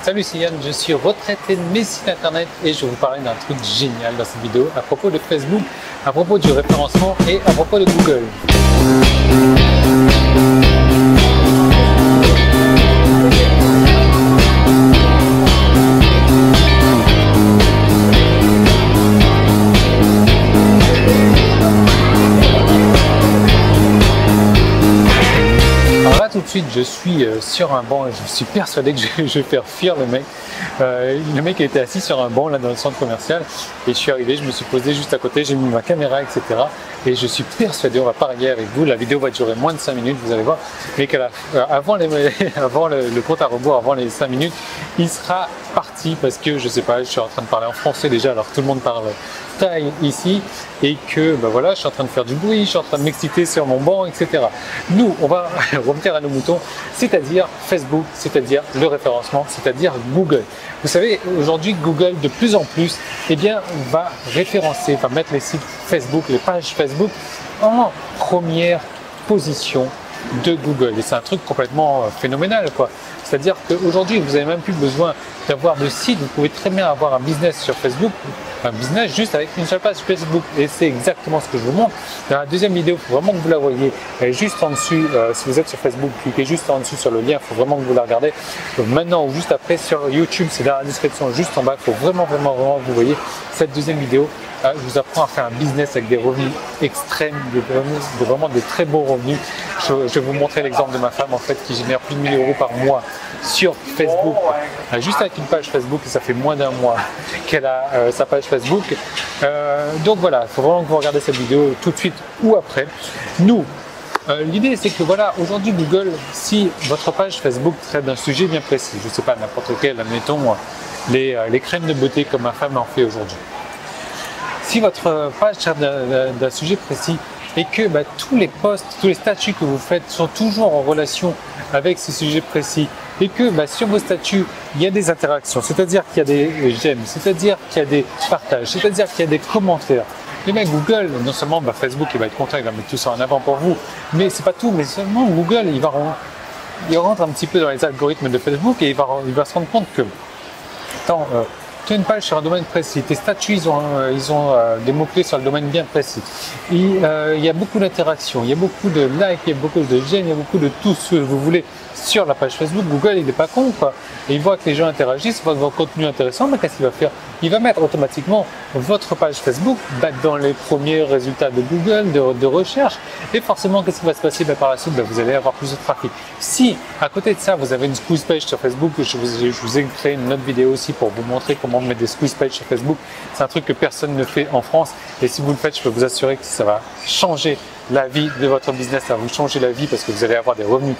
Salut, c'est Yann, je suis retraité de mes sites internet et je vais vous parler d'un truc génial dans cette vidéo à propos de Facebook, à propos du référencement et à propos de Google. Tout de suite, je suis sur un banc et je suis persuadé que je vais faire fuir le mec. Le mec était assis sur un banc là dans le centre commercial et je suis arrivé, je me suis posé juste à côté, j'ai mis ma caméra, etc. Et je suis persuadé, on va parier avec vous, la vidéo va durer moins de 5 minutes, vous allez voir, mais avant le compte à rebours, avant les 5 minutes, il sera parti parce que je sais pas, je suis en train de parler en français déjà, alors tout le monde parle thaï ici et que ben voilà, je suis en train de faire du bruit, je suis en train de m'exciter sur mon banc, etc. Nous, on va revenir à nos moutons, c'est-à-dire Facebook, c'est-à-dire le référencement, c'est-à-dire Google. Vous savez, aujourd'hui, Google, de plus en plus, eh bien, va référencer, va mettre les sites Facebook, les pages Facebook en première position de Google. Et c'est un truc complètement phénoménal, quoi. C'est-à-dire qu'aujourd'hui, vous n'avez même plus besoin d'avoir de site, vous pouvez très bien avoir un business sur Facebook, un business juste avec une seule page Facebook. Et c'est exactement ce que je vous montre. Dans la deuxième vidéo, il faut vraiment que vous la voyez. Elle est juste en dessus, si vous êtes sur Facebook, cliquez juste en dessous sur le lien, il faut vraiment que vous la regardez. Donc maintenant ou juste après sur YouTube, c'est dans la description juste en bas, il faut vraiment que vous voyez cette deuxième vidéo. Je vous apprends à faire un business avec des revenus extrêmes, vraiment des très beaux revenus. Je vais vous montrer l'exemple de ma femme en fait qui génère plus de 1000 € par mois sur Facebook, juste avec une page Facebook, et ça fait moins d'un mois qu'elle a sa page Facebook. Donc voilà, il faut vraiment que vous regardez cette vidéo tout de suite ou après. Nous, l'idée c'est que voilà, aujourd'hui Google, si votre page Facebook traite d'un sujet bien précis, je ne sais pas, n'importe quel, admettons les crèmes de beauté comme ma femme en fait aujourd'hui. Si votre page traite d'un sujet précis et que tous les posts, tous les statuts que vous faites sont toujours en relation avec ce sujet précis et que sur vos statuts, il y a des interactions, c'est-à-dire qu'il y a des j'aime, c'est-à-dire qu'il y a des partages, c'est-à-dire qu'il y a des commentaires. Et bien Google, non seulement Facebook il va être content, il va mettre tout ça en avant pour vous, mais c'est pas tout, mais seulement Google, il rentre un petit peu dans les algorithmes de Facebook et il va se rendre compte que tu as une page sur un domaine précis, tes statuts ils ont des mots-clés sur le domaine bien précis. Il y a beaucoup d'interactions, il y a beaucoup de likes, il y a beaucoup de j'aime, il y a beaucoup de tout ce que vous voulez sur la page Facebook. Google il n'est pas con quoi. Et il voit que les gens interagissent, voit votre contenu intéressant, mais qu'est-ce qu'il va faire? Il va mettre automatiquement votre page Facebook dans les premiers résultats de Google, de recherche. Et forcément, qu'est-ce qui va se passer par la suite? Vous allez avoir plus de trafic. Si à côté de ça, vous avez une squeeze page sur Facebook, je vous ai créé une autre vidéo aussi pour vous montrer comment mettre des squeeze pages sur Facebook. C'est un truc que personne ne fait en France. Et si vous le faites, je peux vous assurer que ça va changer la vie de votre business, ça va vous changer la vie parce que vous allez avoir des revenus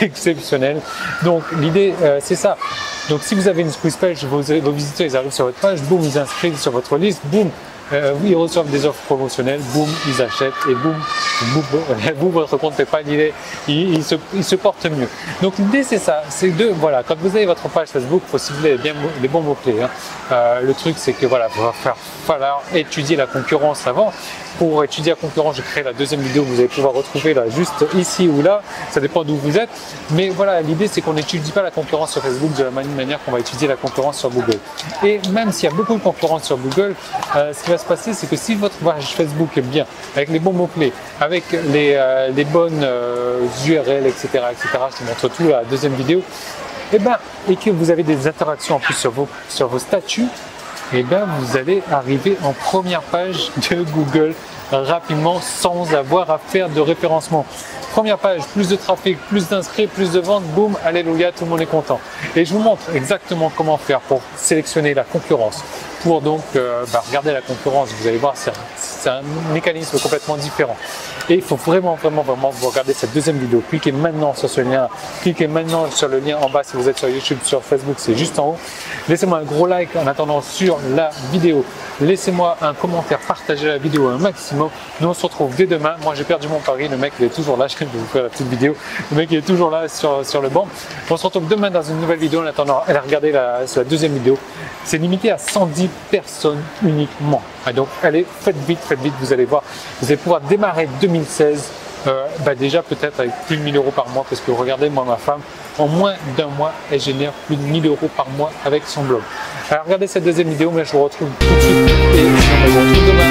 exceptionnels. Donc l'idée c'est ça. Donc si vous avez une squeeze page, vos visiteurs ils arrivent sur votre page, boum, ils inscrivent sur votre liste, boum, ils reçoivent des offres promotionnelles, boum, ils achètent et boum, vous, votre compte PayPal, il se porte mieux. Donc l'idée c'est ça, c'est voilà, quand vous avez votre page Facebook, il faut cibler bien les bons mots-clés. Le truc c'est que voilà, il va falloir étudier la concurrence avant. Pour étudier la concurrence, je crée la deuxième vidéo que vous allez pouvoir retrouver là, juste ici ou là, ça dépend d'où vous êtes. Mais voilà, l'idée c'est qu'on n'étudie pas la concurrence sur Facebook de la même manière qu'on va étudier la concurrence sur Google. Et même s'il y a beaucoup de concurrence sur Google, ce qui va se passer c'est que si votre page Facebook est bien, avec les bons mots-clés, avec les bonnes URL, etc., etc., je te montre tout la deuxième vidéo, et que vous avez des interactions en plus sur vos statuts, vous allez arriver en première page de Google rapidement sans avoir à faire de référencement. Première page, plus de trafic, plus d'inscrits, plus de ventes, boum, alléluia, tout le monde est content. Et je vous montre exactement comment faire pour sélectionner la concurrence. Pour donc regarder la concurrence, vous allez voir, c'est un mécanisme complètement différent. Et il faut vraiment vous regarder cette deuxième vidéo. Cliquez maintenant sur ce lien, cliquez maintenant sur le lien en bas si vous êtes sur YouTube, sur Facebook, c'est juste en haut. Laissez-moi un gros like en attendant sur la vidéo. Laissez-moi un commentaire, partagez la vidéo un maximum. Nous on se retrouve dès demain. Moi j'ai perdu mon pari, le mec il est toujours là, je vais vous faire la petite vidéo. Le mec il est toujours là sur le banc. On se retrouve demain dans une nouvelle vidéo en attendant. Regardez la deuxième vidéo. C'est limité à 110 personnes uniquement. Donc allez, faites vite, vous allez voir. Vous allez pouvoir démarrer 2016 Déjà peut-être avec plus de 1000 euros par mois, parce que regardez, moi, ma femme, en moins d'un mois, elle génère plus de 1000 euros par mois avec son blog. Alors regardez cette deuxième vidéo, mais je vous retrouve tout de suite et je vous retrouve demain.